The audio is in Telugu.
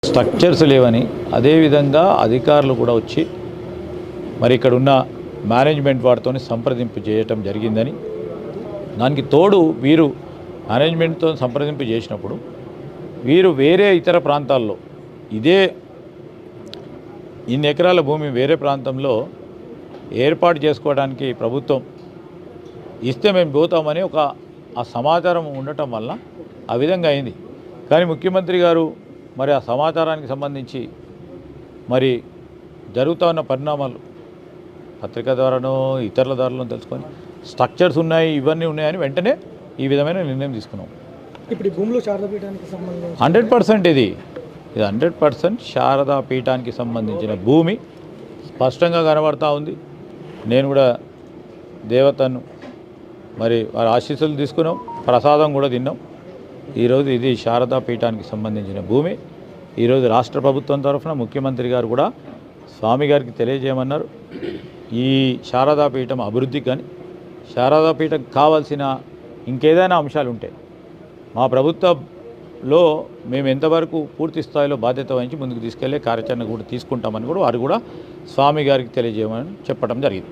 స్ట్రక్చర్స్ లేవని, అదేవిధంగా అధికారులు కూడా వచ్చి మరి ఇక్కడ ఉన్న మేనేజ్మెంట్ వారితో సంప్రదింపు చేయటం జరిగిందని, దానికి తోడు వీరు మేనేజ్మెంట్తో సంప్రదింపు చేసినప్పుడు వీరు వేరే ఇతర ప్రాంతాల్లో ఇదే ఇన్ని ఎకరాల భూమి వేరే ప్రాంతంలో ఏర్పాటు చేసుకోవడానికి ప్రభుత్వం ఇస్తే మేము పోతామని ఆ సమాచారం ఉండటం వల్ల ఆ విధంగా అయింది. కానీ ముఖ్యమంత్రి గారు మరి ఆ సమాచారానికి సంబంధించి మరి జరుగుతూ ఉన్న పరిణామాలు పత్రిక ద్వారానో ఇతరుల ద్వారానో తెలుసుకొని స్ట్రక్చర్స్ ఉన్నాయి, ఇవన్నీ ఉన్నాయని వెంటనే ఈ విధమైన నిర్ణయం తీసుకున్నాం. ఇప్పుడు ఈ భూమిలో శారదాపీఠానికి సంబంధించి 100% ఇది 100% శారదాపీఠానికి సంబంధించిన భూమి స్పష్టంగా కనబడతా ఉంది. నేను కూడా దేవతను మరి వారి ఆశీస్సులు తీసుకున్నాం, ప్రసాదం కూడా తిన్నాం. ఈరోజు ఇది శారదాపీఠానికి సంబంధించిన భూమి. ఈరోజు రాష్ట్ర ప్రభుత్వం తరఫున ముఖ్యమంత్రి గారు కూడా స్వామి గారికి తెలియజేయమన్నారు. ఈ శారదాపీఠం అభివృద్ధికి కానీ శారదాపీఠం కావాల్సిన ఇంకేదైనా అంశాలు ఉంటే మా ప్రభుత్వంలో మేము ఎంతవరకు పూర్తి స్థాయిలో బాధ్యత వహించి ముందుకు తీసుకెళ్లే కార్యాచరణ కూడా తీసుకుంటామని కూడా వారు కూడా స్వామి గారికి తెలియజేయమని చెప్పడం జరిగింది.